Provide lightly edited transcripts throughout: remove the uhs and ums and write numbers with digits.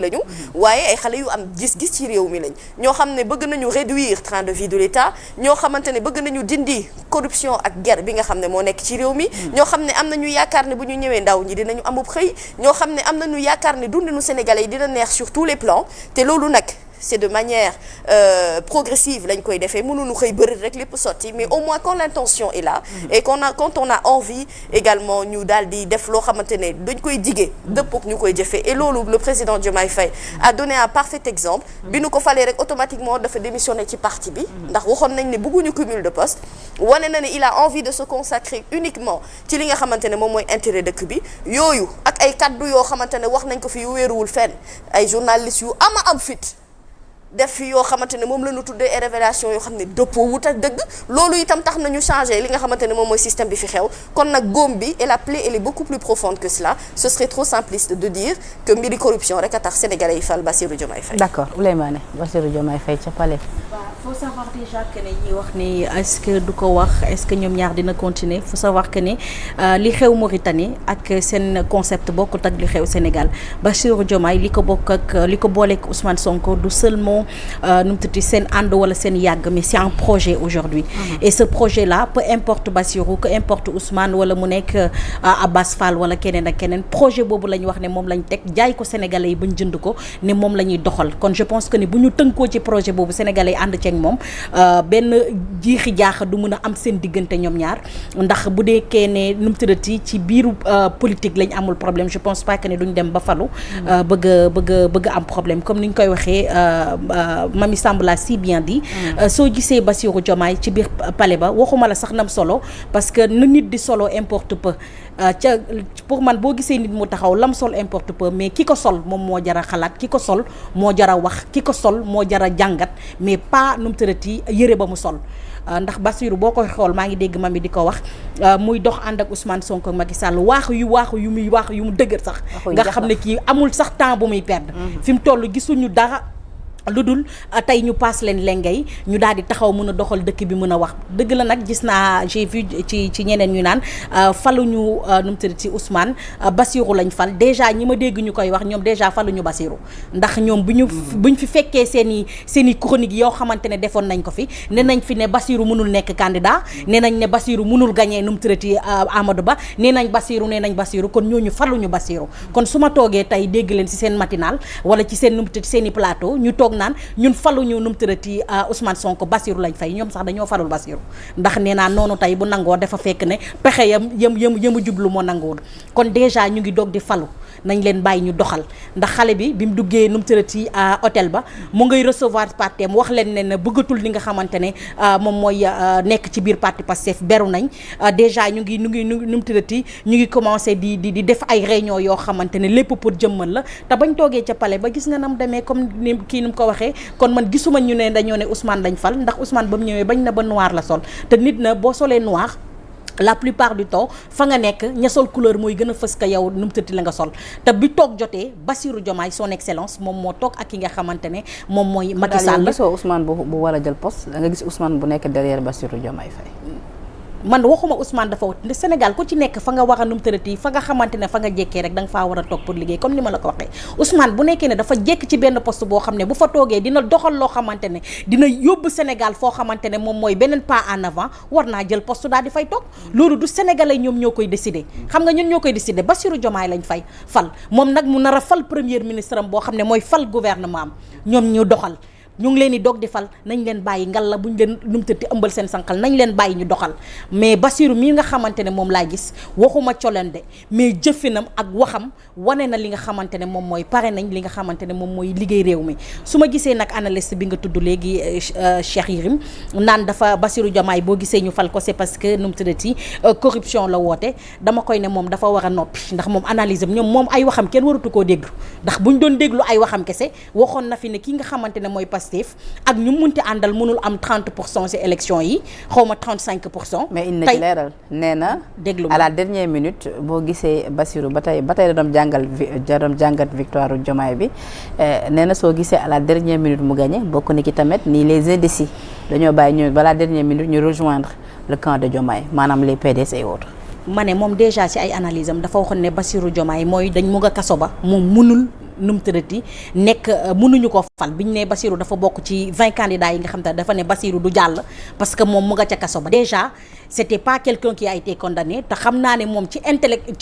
lañu waaye ay xale yu am gis-gis ci réew mi lañ ñoo xam ne bëgg nañu réduire train de vie de l'État ñoo xamante ne bëgg nañu dindi corruption ak guerre bi nga xam ne moo nekk ci réew mi ñoo xam ne am nañu yaakaar ne bu ñu ñëwee ndaw ñi dinañu amub xëy ñoo xam ne am nañu yaakaar ne dundinu sénégalais yi dina neex sur tous les plans te loolu nag c'est de manière progressive lañ koy defee mënuñu xëy bëri rek lépp sotti mais au moins quand l'intention est là et quand on a envie également ñu daal di def loo xamante ne dañ koy digee dëppook ñu koy jëfee et loolu le président Diomaye Faye a donné un parfait exemple bi nu ko falee rek automatiquement dafa démissionné ci parti bi ndax waxoon nañ ne bëgguñu cumul de poste wane na ne il a envie de se consacrer uniquement ci li nga xamante ne moom mooy intérêt dëkk bi yooyu ak ay kaddu yoo xamante ne wax nañ ko fi yu wéeruwul fenn ay journalistes yu am fit def fi yoo xamante ne moom la ñu tuddee révélation yoo xam ne dëppoo wut ak dëgg loolu itam tax nañu changer li nga xamante ne moom mooy système bi fi xew kon nag góom bi et la plaie elle est beaucoup plus profonde que cela ce serait trop simpliste de dire que mbiri corruption rek a tax sénégalais yi fal Bassirou Diomaye Faye. D'accord Ouleymane Bassirou Diomaye Faye ca Palais. faut savoir déjà que ne ñuy wax ni est-ce que du ko wax est-ce que ñoom ñaar dina continuer faut savoir que ne li xew Mauritanie ak seen concept bokkut ak li xew Sénégal Bassirou Diomaye li ko bokk ak li ko booleeg Ousmane Sonko du seulement nu mu tudd seen ànd wala seen yàgg mais c'est un projet aujourd'hui et ce projet là peu importe Bassirou peu importe Ousmane wala mu nekk Abbas Fall wala keneen ak keneen projet boobu la ñu wax ne moom lañ teg jaay ko sénégalais yi bañ jënd ko ne moom la ñuy doxal kon je pense que ni bu ñu tënkoo ci projet boobu sénégalais yi ànd ceeg moom benn jiixi jaaxa du mën a am seen diggante ñoom ñaar ndax bu dee kee ne nu mu tuddati ci biiru politique lañ amul problème je pense pas que ne duñ dem ba falu bëgg am problème comme ni ñu koy waxee Mamy Samb l'a si bien dit soo gisee Bassirou Diomaye ci biir palais ba waxuma la sax nam solo parce que nu nit di solo importe peu ca pour man boo gisee nit mu taxaw lam sol importe peu mais ki ko sol moom moo jar a xalaat ki ko sol moo jar a wax ki ko sol moo jar a jàngat mais pas nu mu tërati yëre ba mu sol ndax Bassirou boo koy xool maa ngi dégg Mamy di ko wax muy dox ànd ak Ousmane Sonko ak Macky Sall waaxu yu mu dëgër sax nga xam ne kii amul sax temps bu muy perdre fi mu toll gisuñu dara lu dul tey ñu paas leen lengay ñu daal di taxaw mën a doxal dëkk bi mën a wax dëgg la nag gis naa j'ai vu ci ñeneen ñu naan faluñu nu mu tudd ci Ousmane Bassirou lañ fal déjà ñi ma dégg ñu koy wax ñoom déjà faluñu Bassirou ndax ñoom buñ fi fekkee seen i chronique yoo xamante ne defoon nañ ko fi ne nañ fi ne Bassirou mënul nekk candidat ne nañ ne Bassirou mënul gagner nu mu tudd ci Amadou Ba nee nañ Bassirou kon ñooñu faluñu Bassirou kon su ma toogee tey dégg leen ci seen matinal wala ci seen nu mu tudd seen i plateau ñu toog naan ñun faluñu num tërati Ousmane Sonko Bassirou lañ fay ñoom sax dañoo falul Bassirou ndax nee naa noonu tey bu nangoo dafa fekk ne pexe yam jublu moo nangoon kon déjà ñu ngi doog di falu nañ leen bàyyi ñu doxal ndax xale bi mu duggee num tërati hôtel ba mu ngay recevoir partem wax leen ne bëggatul li nga xamante ne moom mooy nekk ci biir parti Pastef beru nañ déjà ñu ngi num tërati ñu ngi commencé di def ay réunion yoo xamante ne lépp pour jëmmal la te bañ toogee ca palais ba gis nga nam demee comme ni kii nu ko waxee kon man gisuma ñu ne dañoo ne Ousmane lañ fal ndax Ousmane ba mu ñëwee bañ na ba noir la sol te nit na boo solee noir la plupart du temps fa nga nekk ña sol couleur mooy gën a fës ka yow nu mu tëtti la nga sol te bi toog jotee Bassirou Diomaye son excellence moom moo toog ak ki nga xamante ne moom mooy Macky Sall la gisoo Ousmane bu war a jël poste da nga gis Ousmane bu nekk derrière Bassirou Diomaye Faye man waxuma Ousmane dafa wut nde Sénégal ku ci nekk fa nga war a num tërati fa nga xamante ne fa nga jekkee rek da nga faa war a toog pour liggéey comme ni ma la ko waxee Ousmane bu nekkee ne dafa jekk ci benn poste boo xam ne bu fa toogee dina doxal loo xamante ne dina yóbbu Sénégal foo xamante ne moom mooy beneen pas en avant war naa jël poste daal di fay toog loolu du sénégalais ñoom ñoo koy décider xam nga ñun ñoo koy décider Bassirou Diomaye lañ fal moom nag mu nar a fal premier ministre am boo xam ne mooy fal gouvernement am ñoom ñu doxal ñu ngi leen di doog di fal nañ leen bàyyi ngal la buñ leen numtati ëmbal seen sànqal nañ leen bàyyi ñu doxal mais Bassirou mii nga xamante ne moom laa gis waxuma coleen de mais jëfinam ak waxam wane na li nga xamante ne moom mooy pare nañ li nga xamante ne moom mooy liggéey réew mi su ma gisee nag analyste bi nga tudd léegi Cheikh Yérim naan dafa Bassirou Diomaye boo gisee ñu fal ko c'est parce que numtati corruption la woote dama koy ne moom dafa war a noppi ndax moom analyse am moom ay waxam kenn waratu koo déglu ndax buñ doon déglu ay waxam kese waxoon na fi ne ki nga xamante ne mooy ak ñu munti àndal mënul am 30% ci élection yi xawma 35%. mais il na ci leeral nee na déglu à la dernière minute boo gisee Bassirou ba tey da doon jàngat victoire Diomaye bi nee na soo gisee à la dernière minute mu gagné bokk na ki tamit nii les indécis dañoo bàyyi ñu ba la dernière minute ñu rejoindre le camp de Diomaye maanaam les PDS et autres. ma ne moom déjà ci ay analyse am dafa waxoon ne Bassirou Diomaye mooy dañ mu nga kaso ba moom munul nu mu tërati nekk mënuñu ko fal bi ñu ne Bassirou dafa bokk ci 20 candidats yi nga xam te dafa ne Bassirou du jàll parce que moom mu nga ca kaso ba déjà c'était pas quelqu'un qui a été condamné te xam naa ne moom ci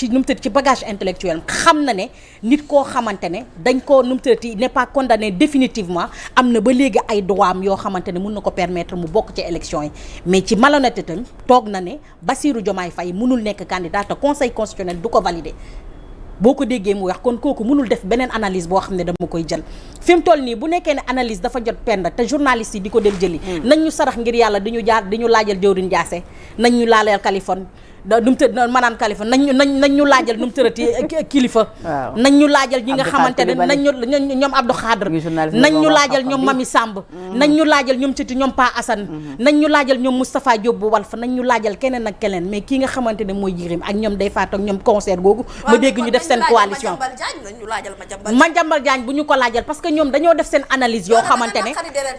nu mu tërati ci bagage intellectuel xam na ne nit koo xamante ne dañ ko nu mu tërati n'est pas condamné définitivement am na ba léegi ay droit am yoo xamante ne mën na ko permettre mu bokk ci élection yi mais ci malhonnêteté tam toog na ne Bassirou Diomaye Faye mënul nekk candidat te conseil constitutionnel du ko valider boo ko déggee mu wax kon kooku mënul def beneen analyse boo xam ne dama koy jël fi mu toll nii bu nekkee ne analyse dafa jot penda te journaliste yi di ko dem jëli nañ ñu sarax ngir yàlla di ñu laajal Diorine Diassé nañ ñu laaleel Kaliphone nu mu të maanaam Kaliphone nañ ñu laajal nu mu tërati kilifa nañ ñu laajal ñi nga xamante ne ñoom Abdou Khadre nañ ñu laajal ñoom Mami Samb nañ ñu laajal ñoom Titi ñoom Pa Assane nañ ñu laajal ñoom Moustapha Diop bu Walf nañ ñu laajal keneen ak keneen mais kii nga xamante ne mooy Yirim ak ñoom day faat ak ñoom concert googu ma dégg ñu def seen coalition Madiambal Diagne bu ñu ko laajal parce que ñoom dañoo def seen analyse yoo xamante ne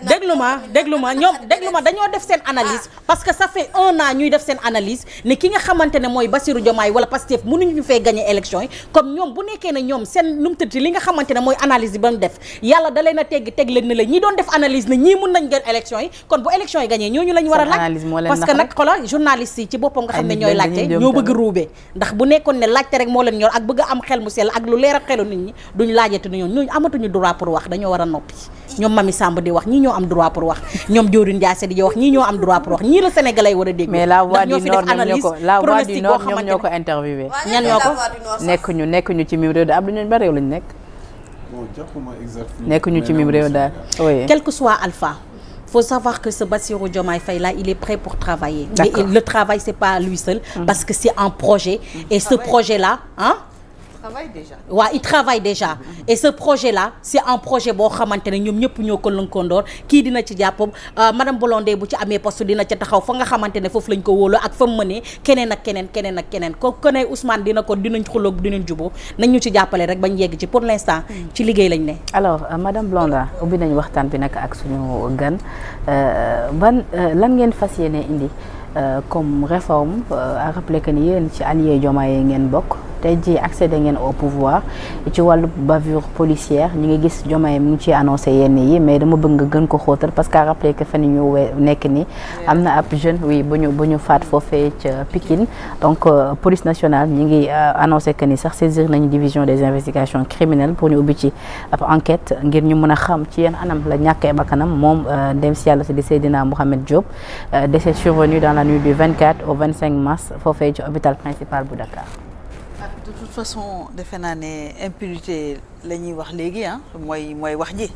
déglu ma dañoo def seen analyse parce que ça fait 1 an ñuy def seen analyse ne ki nga xamante ne mooy Bassirou Diomaye wala Pastef mënuñu fee gagner élection yi comme ñoom bu nekkee ne ñoom seen nu mu tëdd li nga xamante ne mooy analyse yi ba mu def yàlla da leen a teg leen ne la ñi doon def analyse ne ñii mun nañ gën élection yi kon bu élection yi gagné ñooñu lañ war a laaj parce que nag xoolal journaliste yi ci boppam nga xam ne ñooy laajte ñoo bëgg ruubee ndax bu nekkoon ne laajte rek moo leen ñor ak bëgg a am xel mu sell ak lu leer ak xelu nit ñi duñ laajate ni ñooñu amatuñu droit pour wax dañoo war a noppi ñoom Mami Samb di wax ñii ñoo am droit pour wax ñoom Diorine Diassé di wax ñii ñoo am droit pour wax ñii la Sénégalais war a dégg mais la voix du nord ñoom ñoo ko interviewé ñan ñoo ko nekkuñu ci mim réew da ab lu ñu ba réew lañu nekk nekkuñu ci mim réew daal oui quel que soit Alpha faut savoir que ce Bassirou Diomaye Faye là il est prêt pour travailler mais le travail c'est pas lui seul parce que c'est un projet et ce projet là il travaille déjà et ce projet là c'est un projet boo xamante ne ñoom ñëpp ñoo ko lënkoondoor kii dina ci jàpp madame Blondin bu ci amee poste dina ca taxaw fa nga xamante ne foofu lañ ko wóolu ak fa mu mënee keneen ak keneen ko ne Ousmane dinañ xuloog dinañ juboo nañ ñu ci jàppale rek bañ yegg ci pour l'instant ci liggéey lañ ne. alors madame Blondin ubbi nañ waxtaan bi nag ak suñu gan lan ngeen fas yéene indi comme réforme à rappeler que ni yéen ci allié Diomaye ngeen bokk tey jii accédé ngeen au pouvoir ci wàllu bavure policière ñu ngi gis Diomaye mu ngi ciy annoncé yenn yi mais dama bëgg nga gën ko xóotal parce que à rappeler que fan ñu nekk ni am na ab jeune bu ñu faat foofee ca Pikine donc police nationale ñi ngi annoncé que ni sax saisir nañu division des investigations criminelles pour ñu ubbi ci ab enquête ngir ñu mën a xam ci yenn anam la ñàkkee bakkanam moom dem si yàlla si di Seydina Mohamed Diop décès survenu dans la nuit du 24 au 25 mars foofee ci hôpital principal bu Dakar. De toute façon defe naa ne impunité la ñuy wax léegi mooy wax ji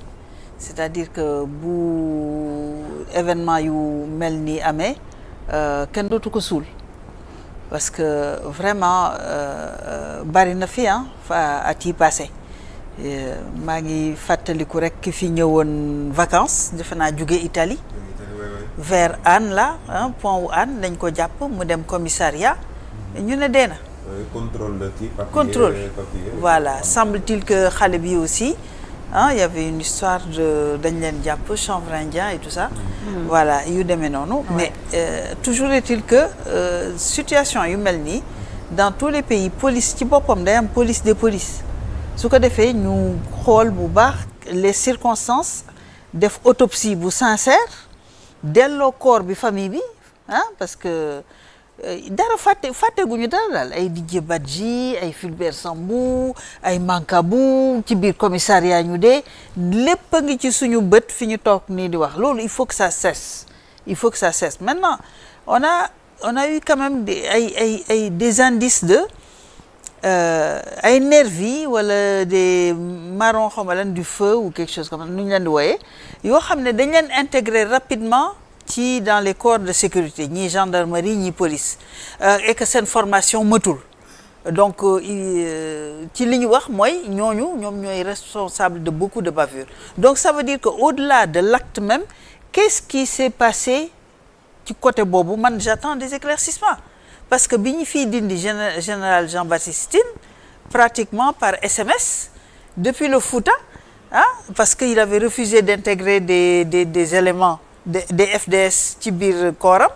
c'est-à-dire que bu événement yu mel ni amee kenn dootu ko suul parce que vraiment bari na fi at yi passé maa ngi fàttaliku rek ki fi ñëwoon vacances defe naa jóge Italie vers Hann la pont wu Hann dañ ko jàpp mu dem commissariat ñu ne dee na contrôle de type contrôle voilà semble-t-il que xale bi aussi il y avait une histoire de dañ leen jàpp chanvre indien et tout ça voilà yu demee noonu mais toujours est-il que situation yu mel nii dans tous les pays police ci boppam day am police des polices su ko defee ñu xool bu baax les circonstances def autopsie bu sincère delloo corps bi famille bi parce que dara fàtteguñu dara daal ay Didier Badji ay Fulbert Sambou ay Mancabou ci biir commissariat ñu dee lépp a ngi ci suñu bët fi ñu toog nii di wax loolu il faut que ça cesse maintenant on a eu quand même des indices de ay nervis wala des marrons xaw ma lan du feu ou quelque chose comme ça nu ñu leen di wooyee yoo xam ne dañ leen intégrer rapidement ci dans les corps de sécurité ñii gendarmerie ñii police et que seen formation matul donc ci li ñu wax mooy ñoom ñooy responsable de beaucoup de bavures donc ça veut dire que au-delà de l'acte même qu'est-ce qui s'est passé ci côté boobu man j'attends des éclaircissements parce que bi ñu fiy dindi général Jean-Baptiste Tine pratiquement par SMS depuis le Fouta parce que il avait refusé d'intégrer des éléments des FDS ci biir kooram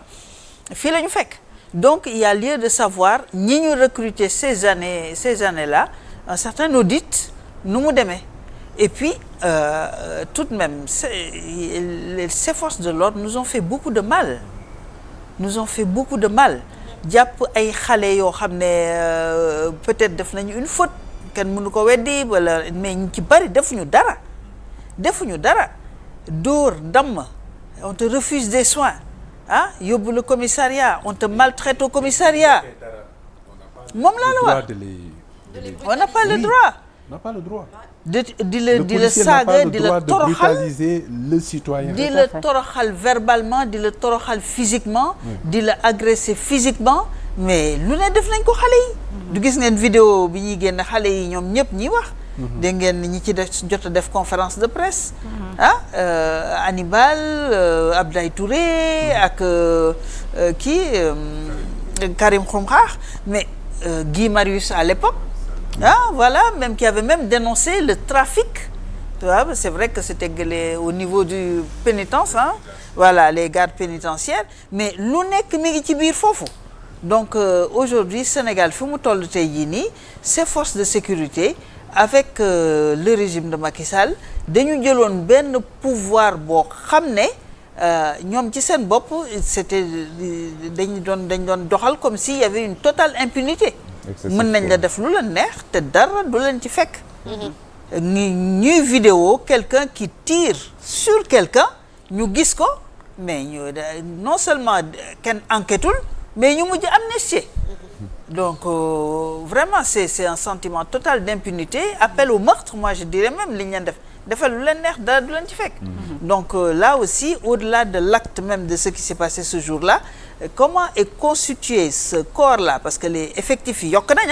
fii la ñu fekk donc il y a lieu de savoir ñi ñu recruter ces années là un certain audit nu mu demee et puis tout de même ces forces de l'ordre nous ont fait beaucoup de mal jàpp ay xale yoo xam ne peut-être def nañu une faute kenn mënu ko weddi wala mais ñu ci bari defuñu dara dóor damm on te refuse des soins yóbbu le commissariat on te maltraite au commissariat moom laa la wax on n'a pas le droit di la saaga di la toroxal le citoyen di la toroxal verbalement di la toroxal physiquement di la agresser physiquement mais lu ne def nañ ko xale yi du gis ngeen vidéo bi ñuy génn xale yi ñoom ñëpp ñiy wax dégg ngeen ñi ci jot a def conférence de presse Hannibal Abdoulaye Touré ak Karim Xrum Xax mais Guy Marius à l'époque voilà, même qui avait même dénoncé le trafic. Tu vois, c'est vrai que c'était au niveau du pénitence, voilà, les gardes pénitentiaires, mais lu nekk mi ngi ci biir foofu. Donc aujourd'hui Sénégal fi mu toll tey jii nii ces forces de sécurité avec le régime de Macky Sall dañu jëloon benn pouvoir boo xam ne ñoom ci seen bopp c'était dañ doon doxal comme s'il y avait une totale impunité. mën nañ la def lu la neex te dara du leen ci fekk. ñuy vidéo quelqu'un qui tire sur quelqu'un ñu gis ko mais ñu non seulement kenn enquêtul mais ñu mujj amnistier. Donc vraiment c'est un sentiment total d'impunité appel au meurtre moi je dirais même li ñu leen defal lu leen neex dara du leen ci fekk. Donc là aussi au-delà de l'acte même de ce qui s'est passé ce jour-là comment est constitué ce corps-là parce que les effectifs yi yokk nañ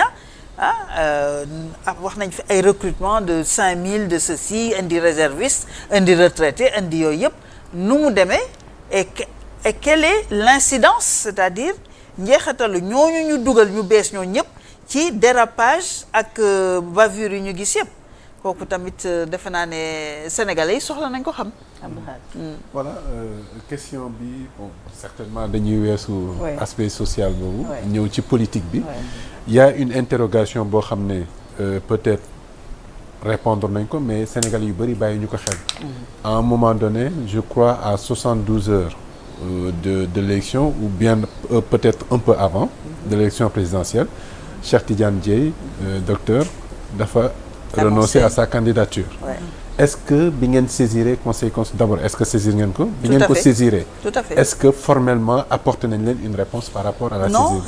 wax nañ fi ay recrutement de 5000 de ceci indi réserviste indi retraité indi yooyu yëpp nu mu demee et quelle est l'incidence c'est-à-dire njeexatalu ñooñu ñu dugal ñu bees ñoo ñëpp ci dérapage ak bavure yi ñu gis yëpp kooku tamit defe naa ne sénégalais yi soxla nañ ko xam. voilà question bi bon certainement dañuy weesu aspect social boobu ñëw ci politique bi il y a une interrogation boo xam ne peut-être répondre nañ ko mais sénégalais yu bëri bàyyi ñu ko xel à un moment donné je crois à 72 heures de l'élection ou bien peut-être un peu avant de l'élection présidentielle Cheikh Tidiane Dièye docteur dafa renoncer à sa candidature. Est-ce que bi ngeen saisiré conseil d'abord est-ce que saisir ngeen ko. bi ngeen ko saisiré. Tout à fait. Est-ce que formellement apporté nañ leen une réponse par rapport à la saisie? Non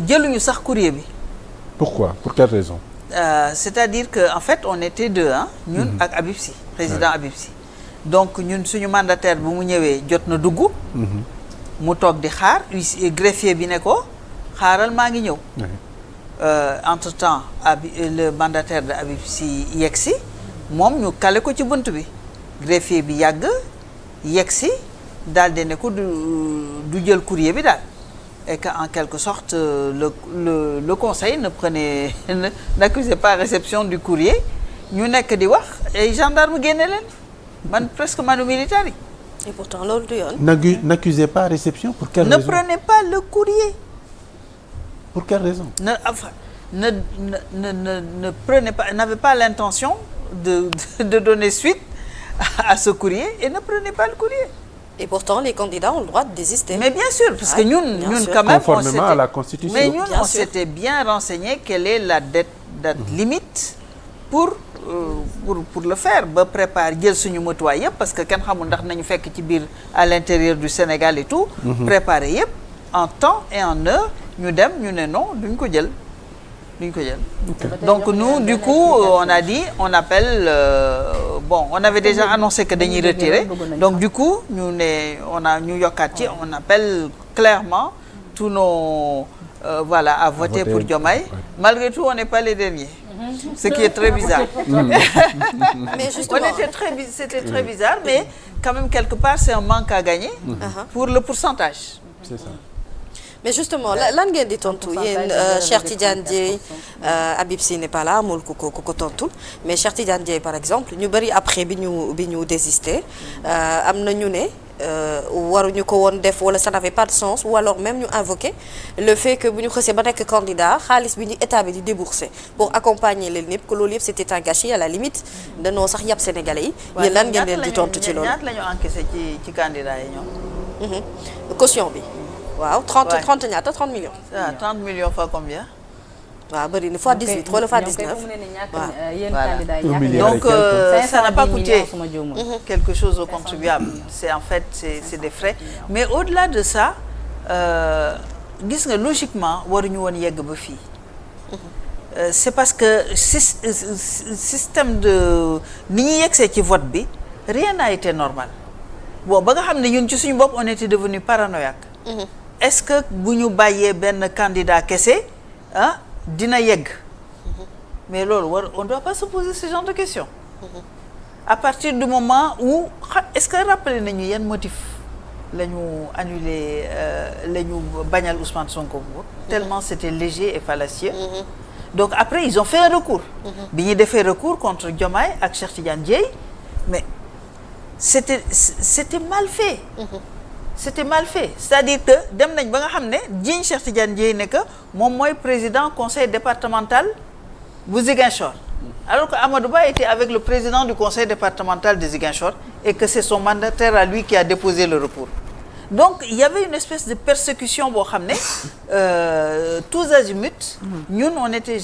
jëluñu sax courrier bi. Pourquoi? Pour quelle raison? C'est-à-dire que en fait on était deux ñun ak Habib Sy président Habib Sy. Donc ñun suñu mandataire bu mu ñëwee jot na dugg. mu toog di xaar greffier bi ne ko xaaral maa ngi ñëw. Entre-temps le mandataire de Habib Sy yegsi moom ñu kale ko ci bunt bi greffier bi yàgg yegsi daal di ne ko du jël courrier bi daal et que en quelque sorte le conseil n'accusait pas réception du courrier ñu nekk di wax ay gendarme génne leen presque manu militaire yi. Et pourtant loolu du yoon. N'accusez pas réception pour quelle raison? Ne prenez pas le courrier. Pour quelle raison? Ne prenez pas, n'avez pas l'intention de donner suite à ce courrier et ne prenez pas le courrier. Et pourtant les candidats ont le droit de désister. Mais bien sûr, parce que ñun quand même conformément à la Constitution. Mais ñun on s'était bien renseigné quelle est la date limite pour le faire ba préparer jël suñu motuwaay yëpp parce que kenn xamul ndax nañu fekk ci biir à l'intérieur du Sénégal et tout. Préparer yëpp en temps et en heure ñu dem ñu ne non duñ ko jël. Donc nous du coup on a dit on appelle on avait déjà annoncé que dañuy retirer donc du coup ñu yokkaat ci on appelle clairement tous nos à voter pour Diomaye. Malgré tout on n'est pas les derniers. Ce qui est très bizarre. Mais justement c'était très bizarre mais quand même quelque part c'est un manque à gagner pour le pourcentage. C'est ça. Mais justement lan ngeen di tontu yéen Cheikh Tidiane Dièye Habib Sy n'est pas là amul ku ko tontul mais Cheikh Tidiane Dièye par exemple ñu bari après bi ñu désisté am na ñu ne waruñu ko woon def wala ça n'avait pas de sens ou alors même ñu invoquer le fait que bu ñu xësee ba nekk candidat xaalis bi ñu état bi di débourser pour accompagner leen ñëpp que loolu yëpp c'était un gâchis à la limite danoo sax yàpp sénégalais yi. yéen lan ngeen leen di tontu ci loolu ñaata la ñu encaissé ci candidat yi ñoom. caution bi waaw 30 ñaata 30 millions. ah 30 millions fois combien. waaw bëri na fois 18 wala fois 19. Donc ça n'a pas coûté quelque chose aux contribuables. C'est en fait c'est des frais. Mais au-delà de ça gis nga logiquement waruñu woon yegg ba fii. C'est parce que système de ni ñuy yegsee ci vote bi rien n'a été normal. Bon ba nga xam ne ñun ci suñu bopp on était devenu paranoïaque. Est-ce que bu ñu bàyyee benn candidat kese ah dina yegg. Mais loolu on doit pas se poser ce genre de questions. À partir du moment où est-ce que rappelé nañu yan motif la ñu annulé la ñu bañal Ousmane Sonko tellement c'était léger et fallacieux. Donc après ils ont fait un recours. bi ñu defee recours contre Diomaye ak Cheikh Tidiane Dièye mais c'était mal fait. C'était mal fait c'est-à-dire que dem nañ ba nga xam ne jiiñ Cheikh Tidiane Dièye ne que moom mooy président conseil départemental bu Ziguinchor alors que Amadou Ba était avec le président du conseil départemental de Ziguinchor et que c'est son mandataire à lui qui a déposé le recours. Donc il y avait une espèce de persécution boo xam ne tous azimuts ñun on était